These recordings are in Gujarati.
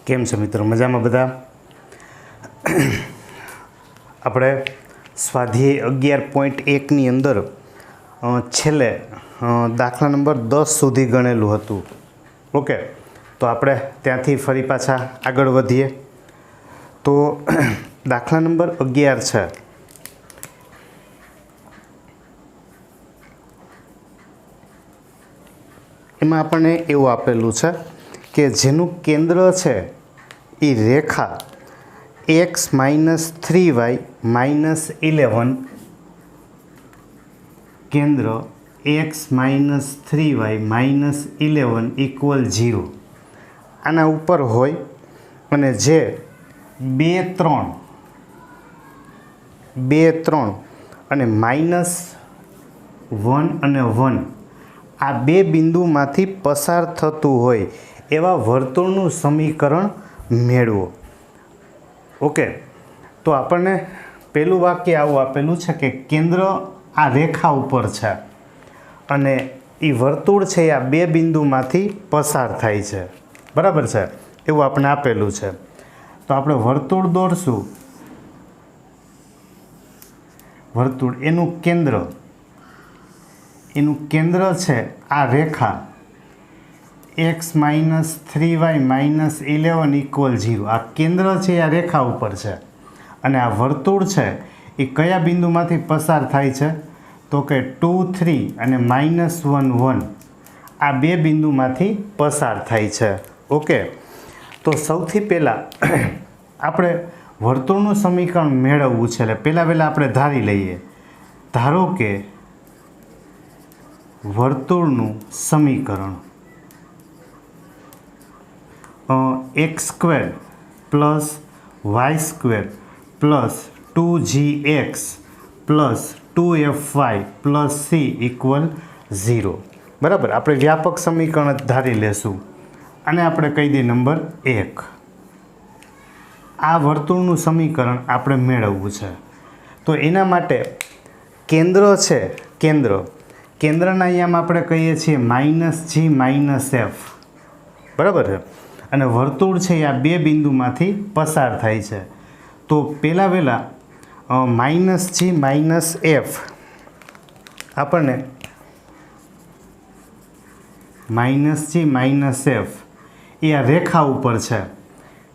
केम छे मित्रों? मजा में बधा? આપણે સ્વાધ્યાય 11.1 ની અંદર છેલ્લે દાખલા નંબર 10 સુધી ગણેલું હતું. ઓકે, તો આપણે ત્યાંથી ફરી પાછા આગળ વધીએ. તો દાખલા નંબર 11 છે. એમાં આપણને એવું આપેલું છે કે જેનું કેન્દ્ર છે એ રેખા x - 3y - 11 केंद्र x - 3y - 11 = 0 आना ऊपर होय अने जे 2 3 अने -1 अने 1 आ बे बिंदुमांथी पसार थतुं होय एवा वर्तुळनुं समीकरण मेळवो. ओके, तो आपने पहलू वाक्य आवुं आपेलुं छे कि केंद्र आ रेखा उपर छे अने ई वर्तुळ छे आ बे बिंदुमांथी पसार थाय छे. बराबर छे? एवुं आपणे आपेलुं छे. तो आपणे वर्तुळ दोरशुं. वर्तुळ एनुं केंद्र छे आ रेखा x - 3y - 11 = 0 आ केंद्र छे आ रेखा उपर छे अने आ वर्तुळ छे ए कया बिंदुमांथी पसार थाय छे? तो के 2 3 अने -1 1 आ बे बिंदुमांथी पसार थाय छे. ओके, तो सौथी पहेला आपणे वर्तुळनुं समीकरण मेळववुं छे એટલે પહેલા આપણે ધારી લઈએ. ધારો કે वर्तुळनुं समीकरण x² + y² + 2gx + 2fy + c = 0. बराबर? આપણે વ્યાપક સમીકરણ ધારી લેશું અને આપણે કહી દઈએ નંબર 1. આ વર્તુળનું સમીકરણ આપણે મેળવવું છે. તો એના માટે કેન્દ્ર છે, કેન્દ્રના અહીંયામાં આપણે કહીએ છીએ -g - f. બરાબર છે? અને વર્તુળ છે આ બે બિંદુમાંથી પસાર થાય છે. તો પહેલાં -g - f આપણને -g - f એ આ રેખા ઉપર છે.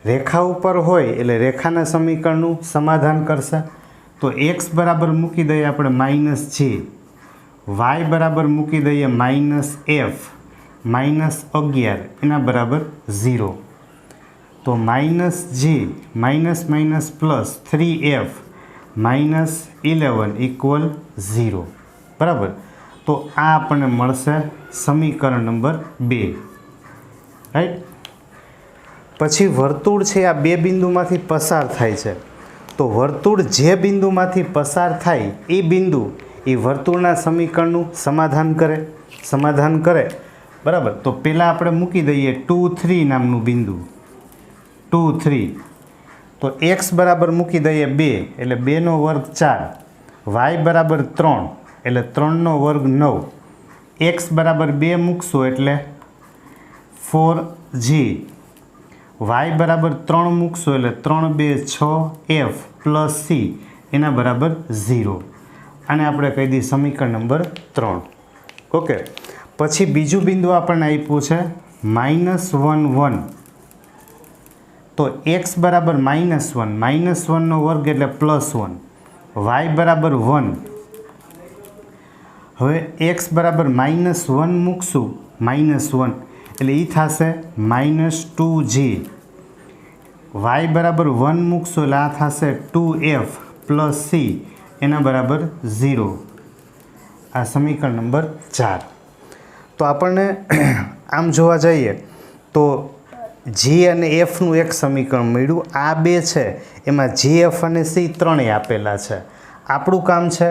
રેખા ઉપર હોય એટલે રેખાના સમીકરણનું સમાધાન કરશે. તો x બરાબર મૂકી દઈએ આપણે -g, y બરાબર મૂકી દઈએ -f -11 એના બરાબર 0. તો -g + 3f -11 = 0. બરાબર? તો આ આપણને મળશે સમીકરણ નંબર 2. રાઈટ? પછી વર્તુળ છે આ બે બિંદુમાંથી પસાર થાય છે. તો વર્તુળ જે બિંદુમાંથી પસાર થાય એ બિંદુ એ વર્તુળના સમીકરણનું સમાધાન કરે. બરાબર? તો પહેલાં આપણે મૂકી દઈએ 2 3 નામનું બિંદુ. 2 3. તો x બરાબર મૂકી દઈએ 2 એટલે 2 નો વર્ગ 4, y બરાબર 3 એટલે 3 નો વર્ગ 9, x બરાબર 2 મૂકશું એટલે 4g, y બરાબર 3 મૂકશું એટલે 3 2 6f + c એના બરાબર 0. આને આપણે કહી દઈએ સમીકરણ નંબર 3. ઓકે, પછી બીજું બિંદુ આપણને આપ્યું છે -1 1. તો x બરાબર -1 નો વર્ગ એટલે +1, y બરાબર 1. હવે x બરાબર -1 મૂકશું, -1 એટલે એ થશે -2g, y બરાબર 1 મૂકશું એટલે આ થશે 2f + c એના બરાબર 0. આ સમીકરણ નંબર 4. તો આપણને આમ જોવા જઈએ તો g અને fનું એક સમીકરણ મળ્યું. આ બે છે એમાં g f અને c ત્રણેય આપેલા છે. આપણું કામ છે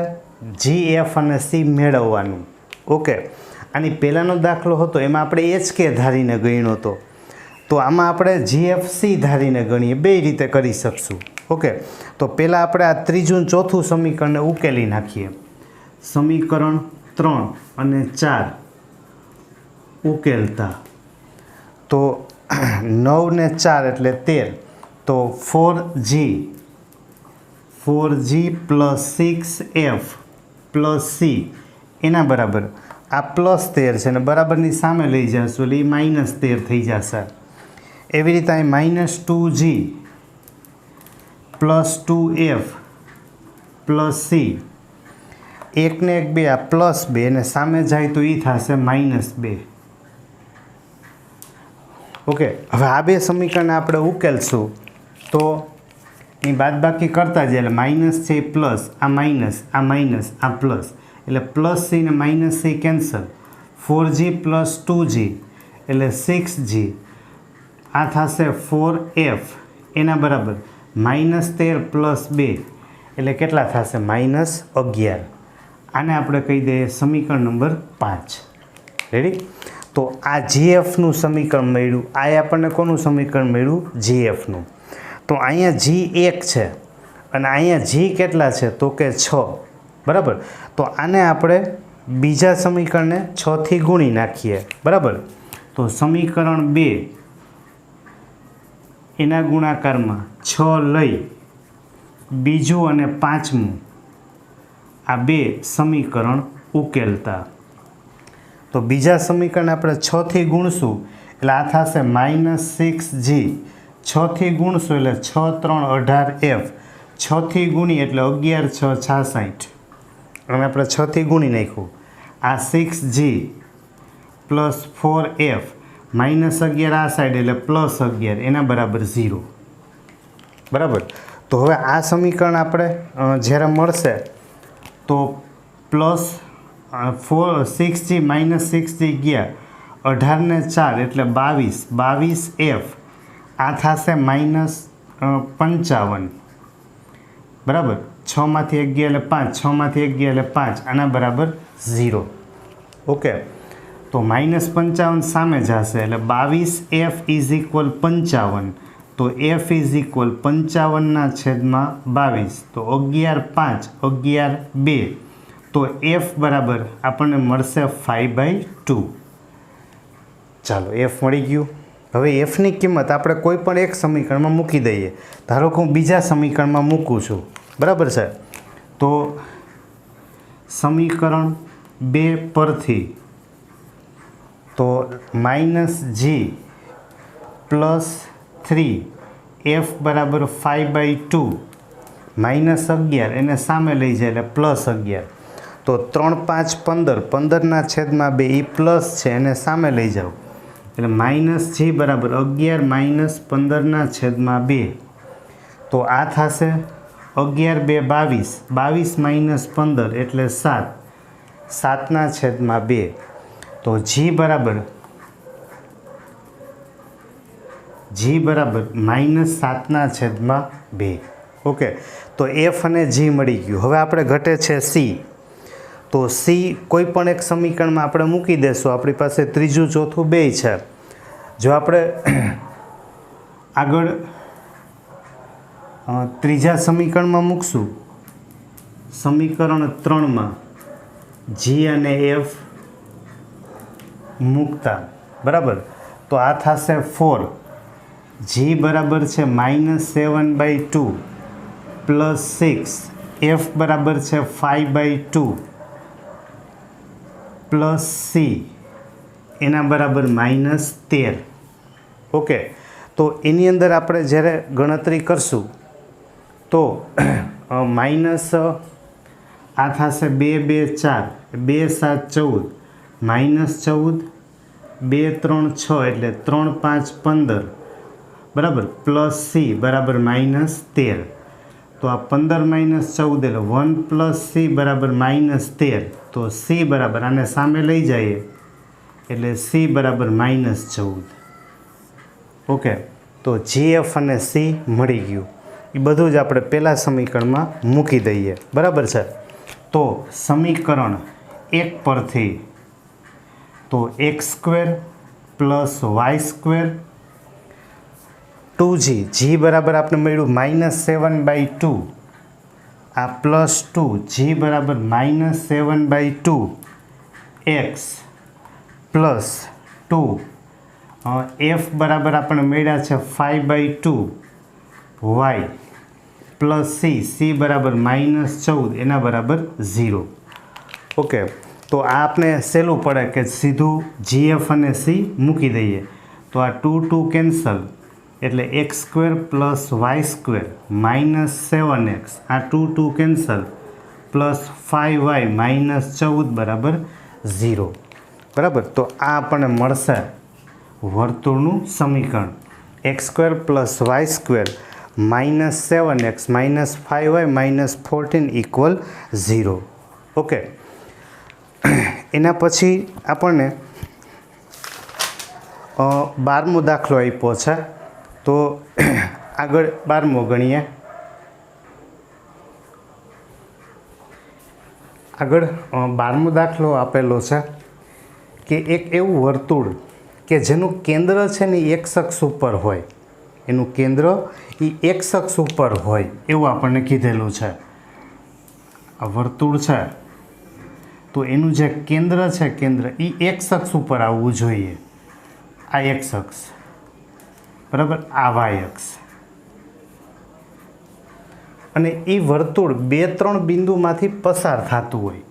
g f અને c મેળવવાનું. ઓકે, આની પહેલાંનો દાખલો હતો એમાં આપણે HK ધારીને ગણ્યો હતો. તો આમાં આપણે g f c ધારીને ગણીએ. બે રીતે કરી શકશું. ઓકે, તો પહેલાં આપણે આ ત્રીજું ચોથું સમીકરણને ઉકેલી નાખીએ. સમીકરણ 3 અને 4 ઉકેલતા તો 9 ને 4 એટલે 13, તો 4g plus 6f plus C એના બરાબર આ +13 છે ને બરાબરની સામે લઈ જશો એટલે એ -13 થઈ જશે. એવી રીતે અહીં -2g plus 2f plus C, 1 ને 1 2 આ +2 અને સામે જાય તો એ થશે -2. ઓકે, હવે આ બે સમીકરણ આપણે ઉકેલશું તો એ બાદબાકી કરતા જાય એટલે માઇનસ છે પ્લસ, આ માઇનસ, આ માઇનસ, આ પ્લસ, એટલે પ્લસ સી ને minus C cancel. 4g plus 2g એટલે 6g, આ થશે 4f એના બરાબર -13 પ્લસ 2 એટલે કેટલા થશે -11. આને આપણે કહી દઈએ સમીકરણ નંબર 5. રેડી? તો આ જીએફનું સમીકરણ મળ્યું. આ આપણને કોનું સમીકરણ મળ્યું? જીએફનું. તો અહીંયા જી 1 છે અને અહીંયા જી કેટલા છે તો કે 6. બરાબર? તો આને આપણે બીજા સમીકરણને 6 થી ગુણી નાખીએ. બરાબર? તો સમીકરણ 2 એના ગુણાકારમાં 6 લઈ બીજું અને પાંચમું આ બે સમીકરણ ઉકેલતા. તો બીજા સમીકરણ આપણે 6 થી ગુણશું એટલે આ થશે -6g. 6 થી ગુણશું એટલે 6 3 18f. 6 થી ગુણી એટલે 11 6 66 અને આપણે 6 થી ગુણી નાખ્યું. આ 6g પ્લસ 4f -11 આ સાઈડ એટલે +11 એના બરાબર 0. બરાબર? તો હવે આ સમીકરણ આપણે જ્યારે મળશે તો પ્લસ 6g -6g ગયા 18 ને 4 એટલે 22f આ થશે -55. બરાબર? 6 માંથી 1 ગયા એટલે 5, 6 માંથી 1 ગયા એટલે 5 આના બરાબર 0. ઓકે, તો -55 સામે જશે એટલે 22f ઇઝ ઇક્વલ 55. તો f ઇઝ ઇક્વલ 55/22. તો 11 5 11 2. તો f બરાબર આપણને મળશે 5/2. ચાલો, f મળી ગયું. હવે એફની કિંમત આપણે કોઈ પણ એક સમીકરણમાં મૂકી દઈએ. ધારો કે હું બીજા સમીકરણમાં મૂકું છું. બરાબર છે? તો સમીકરણ 2 પરથી તો -g પ્લસ 3f બરાબર 5/2 -11 એને સામે લઈ જાય એટલે +11. તો 3 5 15 15/2 એ પ્લસ છે એને સામે લઈ જાઓ એટલે -g બરાબર 11 -15/2. તો આ થશે 11 2 22, 22 - 15 એટલે 7, 7/2. તો g બરાબર -7/2. ઓકે, તો f અને g મળી ગયું. હવે આપણે ઘટે છે c. તો c કોઈ પણ એક સમીકરણમાં આપણે મૂકી દેશું. આપણી પાસે ત્રીજું ચોથું બે છે. જો આપણે આગળ ત્રીજા સમીકરણમાં મૂકશું, સમીકરણ 3માં g અને f મૂકતા. બરાબર? તો આ થશે 4. g બરાબર છે -7/2 પ્લસ 6. f બરાબર છે 5/2 પ્લસ સી એના બરાબર -13. ઓકે, તો એની અંદર આપણે જ્યારે ગણતરી કરશું તો માઇનસ આ થશે 2 2 4 2 7 14 -14 2 3 6 એટલે 3 5 15. બરાબર? પ્લસ સી બરાબર -13. તો આ 15 - 14 એટલે 1 પ્લસ સી બરાબર -13. તો સી બરાબર આને સામે લઈ જઈએ એટલે સી બરાબર -14. ઓકે, તો જીએફ અને સી મળી ગયું. એ બધું જ આપણે પહેલા સમીકરણમાં મૂકી દઈએ. બરાબર છે? તો સમીકરણ 1 પરથી તો x² plus y² 2g, g બરાબર આપણે મળ્યું -7/2. આ +2 g બરાબર -7/2 x પ્લસ 2 એફ બરાબર આપણે મળ્યા છે 5/2 વાય પ્લસ સી બરાબર -14 એના બરાબર 0. ઓકે, તો આ આપણે સહેલું પડે કે સીધું જીએફ અને સી મૂકી દઈએ તો આ 2 કેન્સલ એટલે x² + y² -7x, આ 2 કેન્સલ પ્લસ 5y -14 બરાબર 0. બરાબર, તો આ આપણને મળશે વર્તુળનું સમીકરણ x² + y² -7x -5y -14 = 0. Okay, એના પછી આપણને 12મો દાખલો આપ્યો છે, તો આગળ 12મો ગણીએ. આગળ 12મો દાખલો આપેલો છે કે એક એવું વર્તુળ કે જેનું કેન્દ્ર છે ને એક અક્ષ ઉપર હોય, એનું કેન્દ્ર એ એક અક્ષ ઉપર હોય એવું આપણને કીધેલું છે. આ વર્તુળ છે તો એનું જે કેન્દ્ર છે, કેન્દ્ર એ એક અક્ષ ઉપર આવવું જોઈએ. આ એક્સ અક્ષ બરાબર, આ વાય અક્ષ, અને એ વર્તુળ 2-3 બિંદુમાંથી પસાર થતું હોય.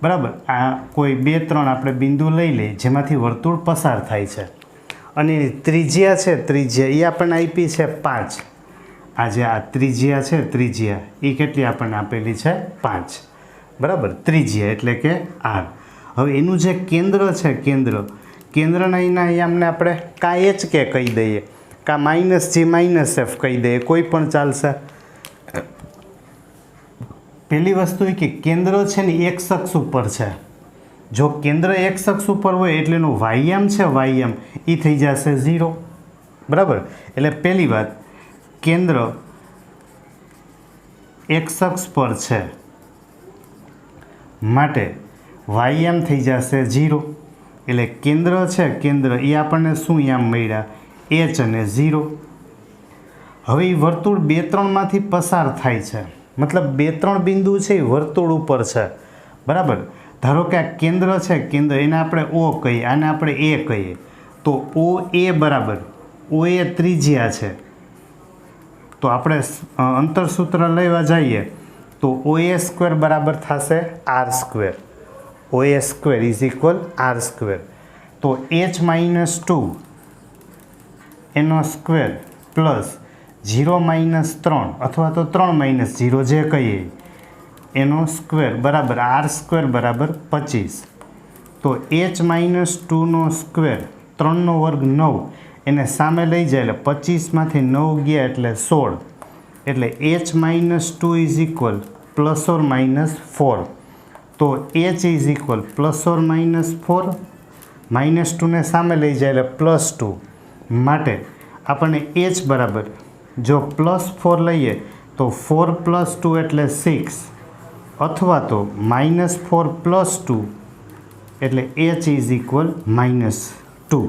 બરાબર, આ કોઈ 2-3 આપણે બિંદુ લઈ લઈએ જેમાંથી વર્તુળ પસાર થાય છે, અને ત્રિજ્યા છે, ત્રિજ્યા એ આપણને આપી છે 5. આ જે આ ત્રિજ્યા છે, ત્રિજ્યા એ કેટલી આપણને આપેલી છે 5. બરાબર, ત્રિજ્યા એટલે કે r. હવે એનું જે કેન્દ્ર છે, કેન્દ્રના એના અમને આપણે કાં h કે કહી દઈએ, કાં -g -f કહી દઈએ, કોઈ પણ ચાલશે. પહેલી વસ્તુ એ કે કેન્દ્ર છે ને એક અક્ષ ઉપર છે. જો કેન્દ્ર એક અક્ષ ઉપર હોય એટલે એનું વાયામ છે, વાયામ એ થઈ જશે 0. બરાબર, એટલે પહેલી વાત, કેન્દ્ર એક અક્ષ પર છે માટે વાયામ થઈ જશે 0. એટલે કેન્દ્ર છે, કેન્દ્ર એ આપણને શું યામ મળ્યા, h અને 0. હવે એ વર્તુળ 2-3 માંથી પસાર થાય છે, મતલબ 2-3 બિંદુ છે એ વર્તુળ ઉપર છે. બરાબર, ધારો કે આ કેન્દ્ર છે, કેન્દ્ર એને આપણે O કહીએ, આને આપણે A કહીએ, તો OA બરાબર, OA ત્રિજ્યા છે, તો આપણે અંતરસૂત્ર લેવા જઈએ તો OA² બરાબર થશે r². OA² = r². તો h - 2 એનો સ્ક્વેર પ્લસ 0 - 3 અથવા તો 3 - 0 જે કહીએ એનો સ્ક્વેર બરાબર r² બરાબર 25. તો h - 2 નો સ્ક્વેર, 3 નો વર્ગ 9, એને સામે લઈ જાય એટલે 25માંથી 9 ગયા એટલે 16. એટલે h - 2 = ±4. તો h = ±4, -2 ને સામે લઈ જાય એટલે +2. માટે આપણને h બરાબર, જો +4 લઈએ તો 4 + 2 એટલે 6, અથવા તો -4 + 2 એટલે h = -2.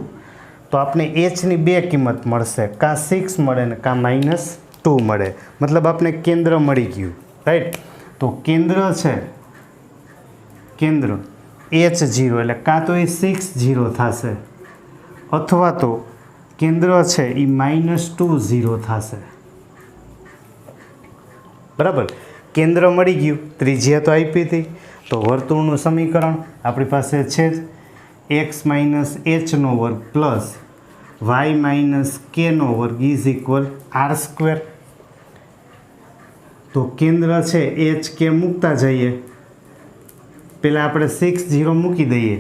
તો આપણે hની બે કિંમત મળશે, કાં 6 મળે ને કાં -2 મળે. મતલબ આપણે કેન્દ્ર મળી ગયું, રાઈટ. તો કેન્દ્ર છે, કેન્દ્ર h0 એટલે કાં તો એ 6 0 થશે, અથવા તો કેન્દ્ર છે એ -2 0 થશે. બરાબર, કેન્દ્ર મળી ગયું, ત્રિજ્યા તો આપી હતી, તો વર્તુળનું સમીકરણ આપણી પાસે છે જ x - h² plus y - k² = r². તો કેન્દ્ર છે h કે મૂકતા જઈએ, પહેલાં આપણે 6 0 મૂકી દઈએ,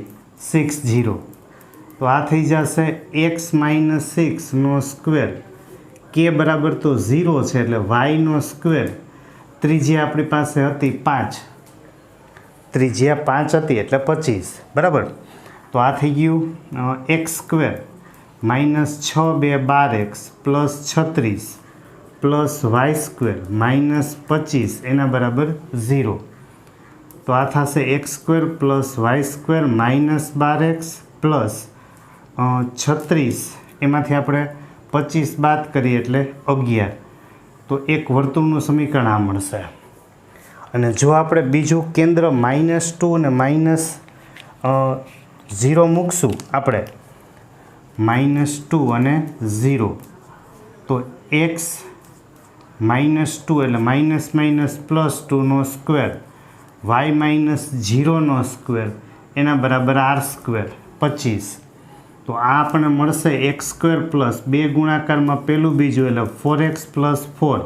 6 0, તો આ થઈ જશે x - 6 નો સ્ક્વેર, k બરાબર તો 0 છે એટલે y². ત્રિજ્યા આપણી પાસે હતી 5, ત્રિજ્યા 5 હતી એટલે 25. બરાબર, તો આ થઈ ગયું x² -6 2 12x plus 36 plus y² -25 એના બરાબર 0. તો આ થશે x² + y² -12x પ્લસ 36, એમાંથી આપણે 25 બાદ કરીએ એટલે 11. તો એક વર્તુળનું સમીકરણ આ મળશે. અને જો આપણે બીજું કેન્દ્ર -2 અને -0 મૂકશું આપણે, -2 અને 0 તો x -2 એટલે minus minus +2 square y -0 square એના બરાબર r² 25 તો આ આપણને મળશે x² પ્લસ 2 ગુણાકારમાં પહેલું બીજું એટલે 4x + 4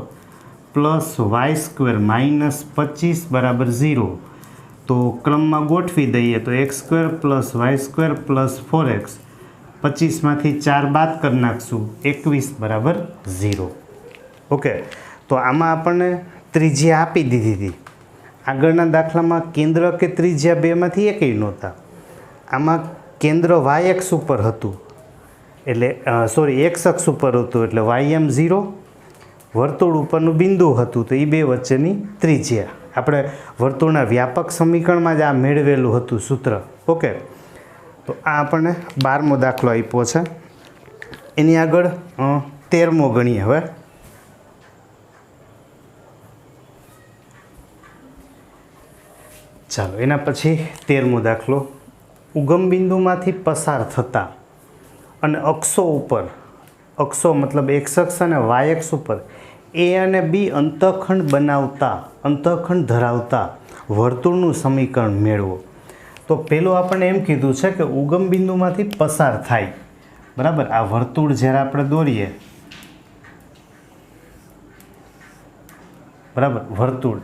પ્લસ y² -25 બરાબર 0 તો ક્રમમાં ગોઠવી દઈએ તો x² plus y² plus 4x 25માંથી 4 બાદ કરી નાખશું 21 બરાબર 0. ઓકે, તો આમાં આપણને ત્રિજ્યા આપી દીધી હતી. આગળના દાખલામાં કેન્દ્ર કે ત્રિજ્યા બેમાંથી એકેય નહોતા. આમાં કેન્દ્ર y-અક્ષ ઉપર હતું એટલે x અક્ષ ઉપર હતું એટલે ym 0, વર્તુળ ઉપરનું બિંદુ હતું તો એ બે વચ્ચેની ત્રિજ્યા આપણે વર્તુળના વ્યાપક સમીકરણમાં જ આ મેળવેલું હતું સૂત્ર. ઓકે, તો આ આપણને 12મો દાખલો આપ્યો છે. એની આગળ 13મો ગણીએ. હવે ચાલો એના પછી 13મો દાખલો. ઉગમ બિંદુમાંથી પસાર થતા અને અક્ષો ઉપર, અક્ષો મતલબ x અક્ષ અને y અક્ષ ઉપર A અને B અંતઃખંડ બનાવતા, અંતઃખંડ ધરાવતા વર્તુળનું સમીકરણ મેળવો. તો પેલું આપણને એમ કીધું છે કે ઉગમ બિંદુમાંથી પસાર થાય. બરાબર, આ વર્તુળ જ્યારે આપણે દોરીએ, બરાબર, વર્તુળ,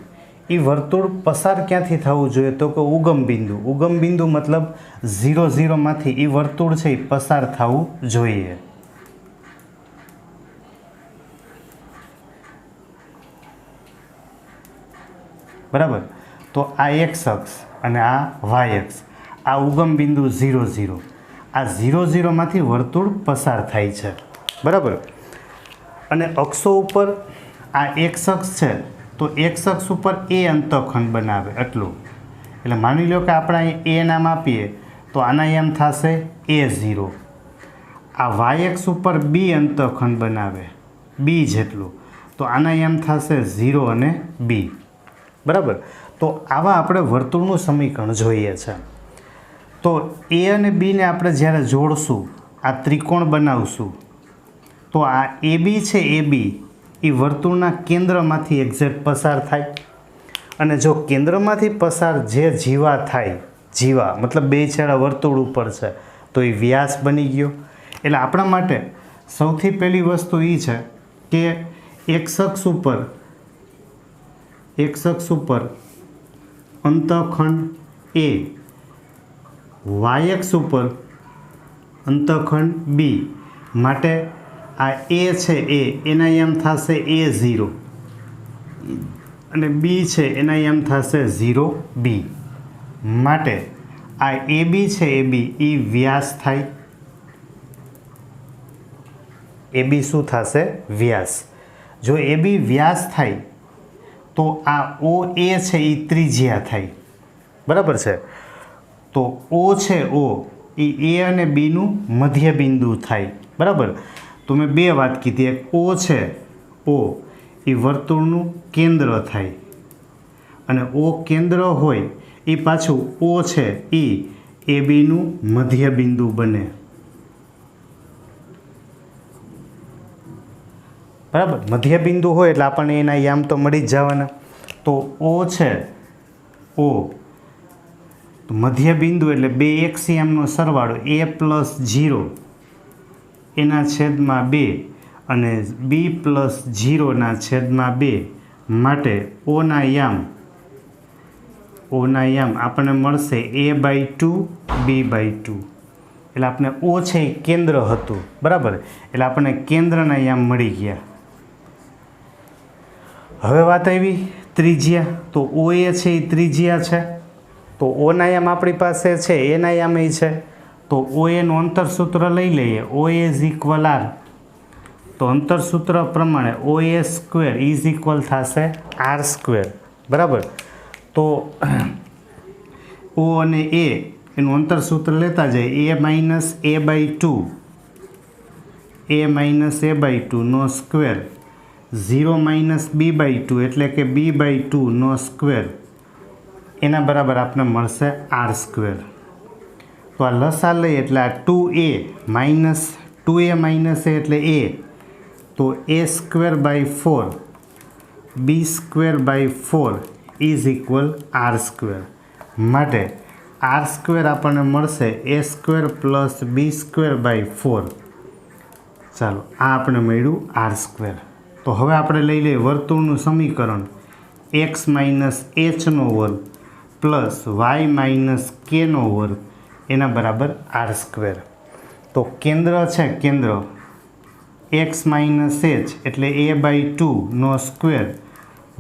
એ વર્તુળ પસાર ક્યાંથી થવું જોઈએ તો કે ઉગમ બિંદુ. ઉગમ બિંદુ મતલબ 0 0 માંથી એ વર્તુળ છે એ પસાર થવું જોઈએ. બરાબર, તો આ x અક્ષ અને આ y અક્ષ, આ ઉગમ બિંદુ 0 0, આ 0 0 માંથી વર્તુળ પસાર થાય છે. બરાબર, અને અક્ષો ઉપર આ x અક્ષ છે તો x અક્ષ ઉપર A અંતઃખંડ બનાવે એટલું. એટલે માની લો કે આપણે અહીં A નામ આપીએ તો આના એમ થશે A0. આ y અક્ષ ઉપર B અંતઃખંડ બનાવે B જેટલું તો આના એમ થશે 0 અને B. બરાબર, તો આવા આપણે વર્તુળનું સમીકરણ જોઈએ છે. તો A અને B ને આપણે જ્યારે જોડશું, આ ત્રિકોણ બનાવશું તો આ AB છે, AB એ વર્તુળના કેન્દ્રમાંથી એક્ઝેક્ટ પસાર થાય. અને જો કેન્દ્રમાંથી પસાર જે જીવા થાય, જીવા મતલબ બે છેડા વર્તુળ ઉપર છે તો એ વ્યાસ બની ગયો. એટલે આપણા માટે સૌથી પહેલી વસ્તુ એ છે કે x અક્ષ ઉપર, x અક્ષ ઉપર અંતઃખંડ A, y અક્ષ ઉપર અંતઃખંડ B માટે આ A છે A એના એમ થશે A0 અને B છે એના એમ થશે 0B. માટે આ AB છે AB એ વ્યાસ થાય. AB શું થશે? વ્યાસ. જો AB વ્યાસ થાય તો આ OA છે એ ત્રિજ્યા થાય. બરાબર છે, તો O છે O એ A અને B નું મધ્ય બિંદુ થાય. બરાબર, તો મેં બે વાત કીધી. એક O છે O એ વર્તુળનું કેન્દ્ર થાય અને O કેન્દ્ર હોય એ પાછું O છે એ ABનું મધ્ય બિંદુ બને. બરાબર, મધ્ય બિંદુ હોય એટલે આપણને એના યામ તો મળી જ જવાના. તો O છે O, તો મધ્ય બિંદુ એટલે બે એક્સિયમનો સરવાળો A+0 એના છેદમાં 2 અને B+0 ના છેદમાં 2 માટે ઓના યામ આપણને મળશે A/2 B/2. એટલે આપણે O છે એ કેન્દ્ર હતું. બરાબર, એટલે આપણને કેન્દ્રના યામ મળી ગયા. હવે વાત આવી ત્રિજ્યા. તો OA છે એ ત્રિજ્યા છે તો ઓના યામ આપણી પાસે છે, એના યામ એ છે. તો OAનું અંતરસૂત્ર લઈ લઈએ. OA = R. તો અંતરસૂત્ર પ્રમાણે OA² થશે R². બરાબર, તો O અને A એનું અંતરસૂત્ર લેતા જાય A-A/2 નો સ્ક્વેર 0 - B/2 એટલે કે B/2 નો સ્ક્વેર એના બરાબર આપણે મળશે R². તો આ લસા લઈએ એટલે આ 2a minus 2a minus a એટલે a, તો a square by 4 b square by 4 is equal R square. માટે આર સ્ક્વેર આપણને મળશે a square plus b square by 4. ચાલો આ આપણે મળ્યું આર સ્ક્વેર. તો હવે આપણે લઈ લઈએ વર્તુળનું સમીકરણ એક્સ માઇનસ એચનો વર્ગ પ્લસ વાય માઇનસ કેનો વર્ગ એના બરાબર આર સ્ક્વેર. તો કેન્દ્ર છે કેન્દ્ર એક્સ માઇનસ એચ એટલે એ બાય 2નો square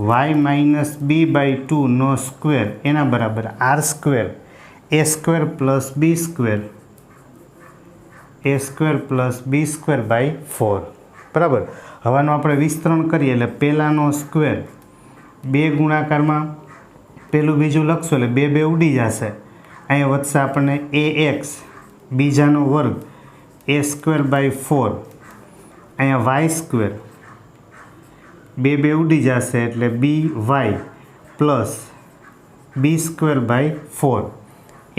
Y minus B by 2નો સ્ક્વેર એના બરાબર R square A square plus B square by 4. બરાબર. હવાનું આપણે વિસ્તરણ કરીએ એટલે પહેલાંનો સ્ક્વેર 2 ગુણાકારમાં પહેલું બીજું લખશું એટલે 2 2 ઉડી જશે. અહીંયા વધશે આપણને એ એક્સ બીજાનો વર્ગ એ સ્ક્વેર બાય 4. અહીંયા વાય સ્ક્વેર 2 2 ઉડી જશે એટલે B Y plus B square by 4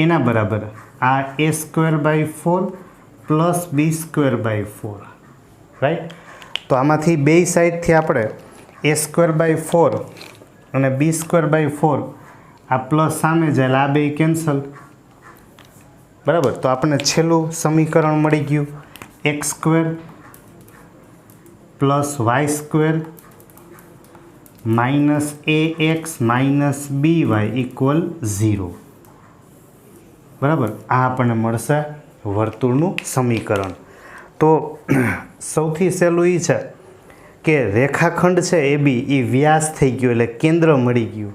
એના બરાબર આ A square by 4 plus B square by 4. Right. તો આમાંથી બે સાઈડથી આપણે એ સ્ક્વેર બાય 4 અને બી સ્ક્વેર બાય 4 આ પ્લસ સામે જાય એટલે આ બે કેન્સલ. બરાબર. તો આપણને છેલ્લું સમીકરણ મળી ગયું X square plus Y square minus A X minus B Y equal 0. બરાબર. આ આપણને મળશે વર્તુળનું સમીકરણ. તો સૌથી સહેલું એ છે કે રેખાખંડ છે એ બી એ વ્યાસ થઈ ગયો એટલે કેન્દ્ર મળી ગયું.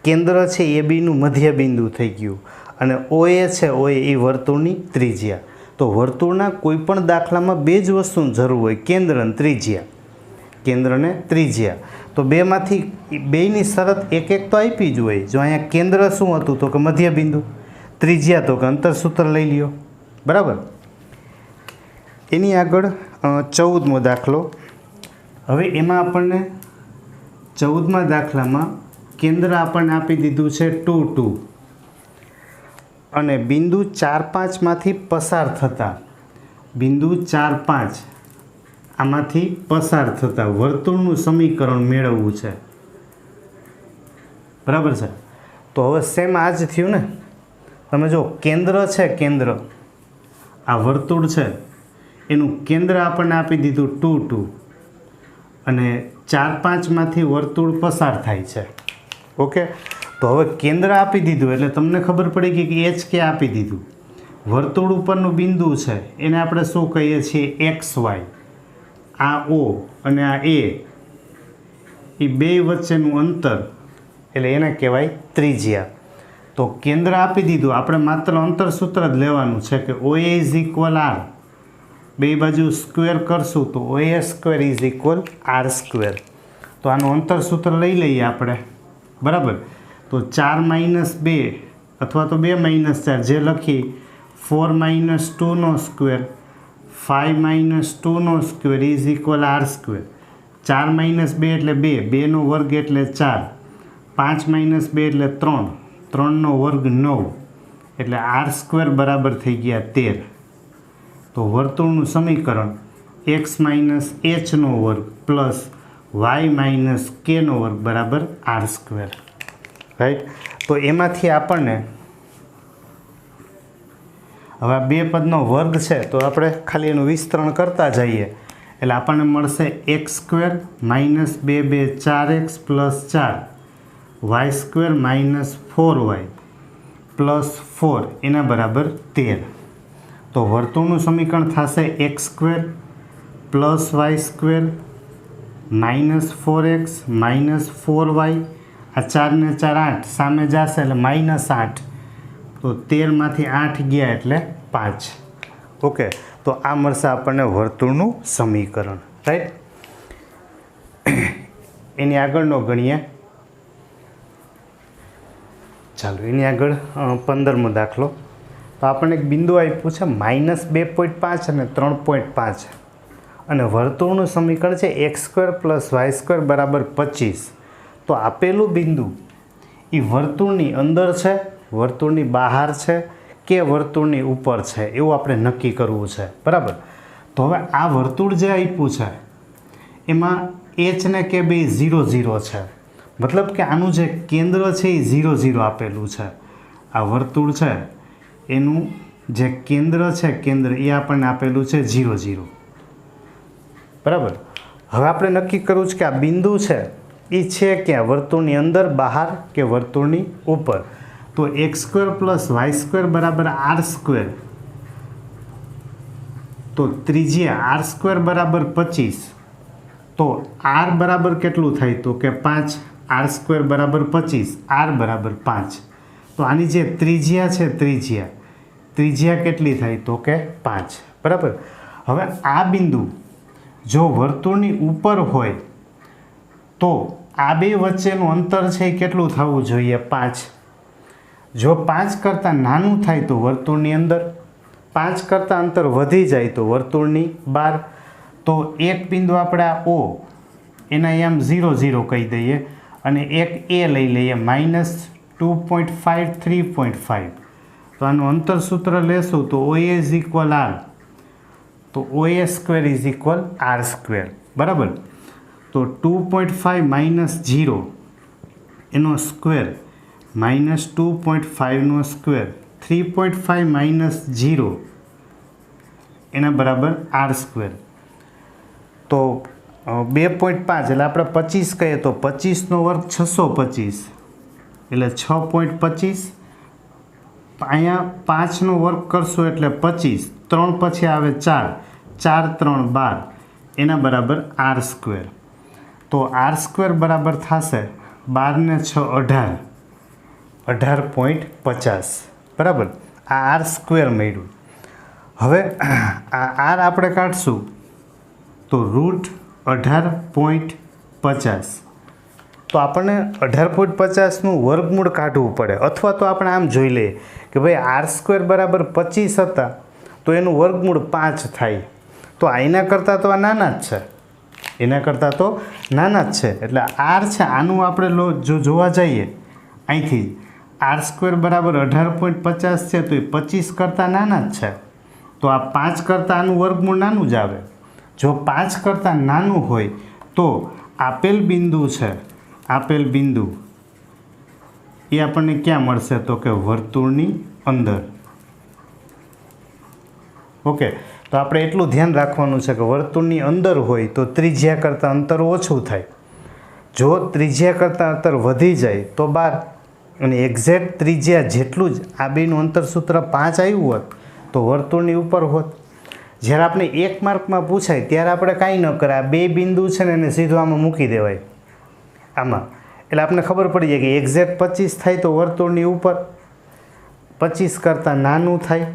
કેન્દ્ર છે એ બીનું મધ્યબિંદુ થઈ ગયું અને ઓએ છે ઓએ એ વર્તુળની ત્રિજ્યા. તો વર્તુળના કોઈ પણ દાખલામાં બે જ વસ્તુની જરૂર હોય, કેન્દ્ર અને ત્રિજ્યા. કેન્દ્ર અને ત્રિજ્યા. તો બેમાંથી બેની શરત એક એક તો આપી જ હોય. જો અહીંયા કેન્દ્ર શું હતું તો કે મધ્યબિંદુ, ત્રિજ્યા તો કે અંતરસૂત્ર લઈ લ્યો. બરાબર. એની આગળ 14મો દાખલો. હવે એમાં આપણને 14મા દાખલામાં કેન્દ્ર આપણને આપી દીધું છે 2 2 અને બિંદુ 4 5માંથી પસાર થતા આમાંથી પસાર થતા વર્તુળનું સમીકરણ મેળવવું છે. બરાબર છે. તો હવે સેમ આ જ થયું ને. તમે જો કેન્દ્ર છે કેન્દ્ર આ વર્તુળ છે એનું કેન્દ્ર આપણને આપી દીધું 2 2 અને 4 5માંથી વર્તુળ પસાર થાય છે. ઓકે. તો હવે કેન્દ્ર આપી દીધું એટલે તમને ખબર પડી ગઈ કે એચ કે આપી દીધું. વર્તુળ ઉપરનું બિંદુ છે એને આપણે શું કહીએ છીએ એક્સ વાય. આ ઓ અને આ એ બે વચ્ચેનું અંતર એટલે એને કહેવાય ત્રિજ્યા. તો કેન્દ્ર આપી દીધું, આપણે માત્ર અંતર સૂત્ર જ લેવાનું છે કે O A is equal R. બે બાજુ સ્ક્વેર કરશું તો O A square is equal R square. તો આનું અંતર સૂત્ર લઈ લઈએ આપણે. બરાબર. તો 4 - 2 અથવા તો 2 - 4 જે લખી 4 - 2નો સ્ક્વેર 5 - 2નો square is equal R square. 4 - 2 એટલે 2, 2નો વર્ગ એટલે 4, 5 - 2 એટલે 3, 3નો વર્ગ 9 એટલે આર સ્ક્વેર બરાબર થઈ ગયા 13. તો વર્તુળનું સમીકરણ એક્સ માઇનસ એચનો વર્ગ પ્લસ વાય માઇનસ કેનો વર્ગ બરાબર આર સ્ક્વેર. રાઈટ. તો એમાંથી આપણને હવે આ બે પદનો વર્ગ છે તો આપણે ખાલી એનું વિસ્તરણ કરતા જઈએ એટલે આપણને મળશે x square minus 2 2 4x plus 4 y square minus 4y plus 4 એના બરાબર 13. તો વર્તુળનું સમીકરણ થશે x square plus Y square minus 4x minus 4y. આ 4 ને 4 8 સામે જશે એટલે -8. તો 13માંથી 8 ગયા એટલે 5. ઓકે. તો આ મળશે આપણને વર્તુળનું સમીકરણ. રાઈટ. એની આગળનો ગણીએ. ચાલો એની આગળ 15મો દાખલો. તો આપણને એક બિંદુ આપ્યું છે -2.5 અને 3.5 અને વર્તુળનું સમીકરણ છે x square plus Y square બરાબર 25. તો આપેલું બિંદુ એ વર્તુળની અંદર છે, વર્તુળની બહાર છે કે વર્તુળની ઉપર છે એવું આપણે નક્કી કરવું છે, બરાબર. તો હવે આ વર્તુળ જે આપ્યું છે એમાં એચ ને કે બે 0 0 છે, મતલબ કે આનું જે કેન્દ્ર છે એ 0 0 આપેલું છે. આ વર્તુળ છે એનું જે કેન્દ્ર છે કેન્દ્ર એ આપણને આપેલું છે 0 0, બરાબર. હવે આપણે નક્કી કરવું છે કે આ બિંદુ છે એ છે ક્યાં, વર્તુળની અંદર, બહાર કે વર્તુળની ઉપર. તો x² + y² બરાબર r². તો ત્રિજ્યા r² બરાબર 25. તો r બરાબર કેટલું થાય તો કે 5. r² બરાબર 25, r બરાબર 5. તો આની જે ત્રિજ્યા છે ત્રિજ્યા કેટલી થાય તો કે 5, બરાબર. હવે આ બિંદુ જો વર્તુળની ઉપર હોય તો આ બે વચ્ચેનું અંતર છે એ કેટલું થવું જોઈએ 5. જો 5 કરતાં નાનું થાય તો વર્તુળની અંદર, 5 કરતાં અંતર વધી જાય તો વર્તુળની બહાર. તો એક બિંદુ આપણે આ O એના આમ 0 0 કહી દઈએ અને એક A લઈ લઈએ -2.5 3.5. તો આનું અંતર સૂત્ર લેશું તો OA = R. તો OA² = R², બરાબર. તો 2.5 - 0 એનો સ્ક્વેર -2.5 નો સ્ક્વેર 3.5 - 0 એના બરાબર R². તો 2.5 એટલે આપણે 25 કહીએ તો 25નો વર્ગ 625 એટલે 6.25. અહીંયા 5નો વર્ગ કરશો એટલે 25, 3 પછી આવે 4, 4 3 12 એના બરાબર R². તો R² બરાબર થશે 12 ને 6 18, 18.50, બરાબર. આ R² મળ્યું. હવે આ R આપણે કાઢશું તો √18.50. તો આપણને 18.50નું વર્ગમૂળ કાઢવું પડે, અથવા તો આપણે આમ જોઈ લઈએ કે ભાઈ R² બરાબર 25 હતા તો એનું વર્ગમૂળ 5 થાય. તો એના કરતાં તો આ નાના જ છે, એના કરતાં તો નાના જ છે. એટલે R છે આનું આપણે જો જોવા જઈએ અહીંથી R² બરાબર 18.50 છે તો એ 25 કરતાં નાના જ છે. તો આ 5 કરતાં આનું વર્ગમૂળ નાનું જ આવે. જો 5 કરતાં નાનું હોય તો આપેલ બિંદુ છે, આપેલ બિંદુ એ આપણને ક્યાં મળશે તો કે વર્તુળની અંદર. ઓકે, તો આપણે એટલું ધ્યાન રાખવાનું છે કે વર્તુળની અંદર હોય તો ત્રિજ્યા કરતાં અંતર ઓછું થાય. જો ત્રિજ્યા કરતાં અંતર વધી જાય તો 12, અને એક્ઝેક્ટ ત્રિજ્યા જેટલું જ આ બેનું અંતર સૂત્ર 5 આવ્યું હોત તો વર્તુળની ઉપર હોત. જ્યારે આપણે 1 માર્કમાં પૂછાય ત્યારે આપણે કાંઈ ન કરે, આ બે બિંદુ છે ને એને સીધું આમાં મૂકી દેવાય આમાં, એટલે આપણે ખબર પડી જાય કે એક્ઝેક્ટ 25 થાય તો વર્તુળની ઉપર, 25 કરતાં નાનું થાય.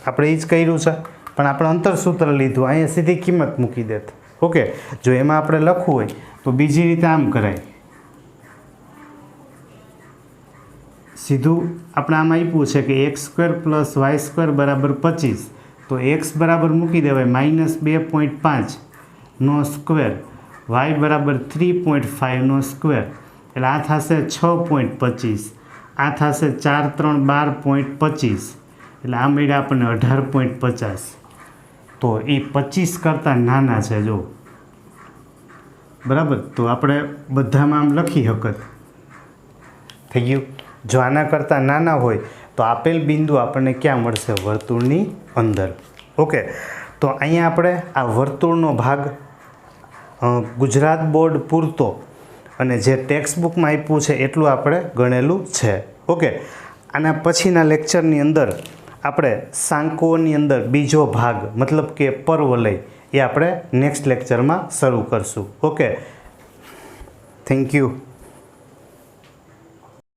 આપણે એ જ કર્યું છે, પણ આપણે અંતર સૂત્ર લીધું, અહીંયા સીધી કિંમત મૂકી દેત. ઓકે, જો એમાં આપણે લખવું હોય તો બીજી રીતે આમ કરાય. સીધું આપણે આમ આપ્યું છે કે x² + y² બરાબર 25. તો x બરાબર મૂકી દેવાય -2.5 નો સ્ક્વેર, y બરાબર 3.5 નો સ્ક્વેર, એટલે આ થશે 6.25, આ થશે 4 3 12.25, એટલે આ મળ્યા આપણને 18.50. તો એ 25 કરતાં નાના છે જો, બરાબર. તો આપણે બધામાં આમ લખી શકત થઈ ગયું. જો આના કરતાં નાના હોય તો આપેલ બિંદુ આપણને ક્યાં મળશે વર્તુળની અંદર. ઓકે, તો અહીંયા આપણે આ વર્તુળનો ભાગ ગુજરાત બોર્ડ પૂરતો અને જે ટેક્સ્ટ બુકમાં આપ્યું છે એટલું આપણે ગણેલું છે. ઓકે, આના પછીના લેક્ચરની અંદર આપણે સાંકોની અંદર બીજો ભાગ મતલબ કે પરવલય એ આપણે નેક્સ્ટ લેક્ચરમાં શરૂ કરશું. Okay, thank you.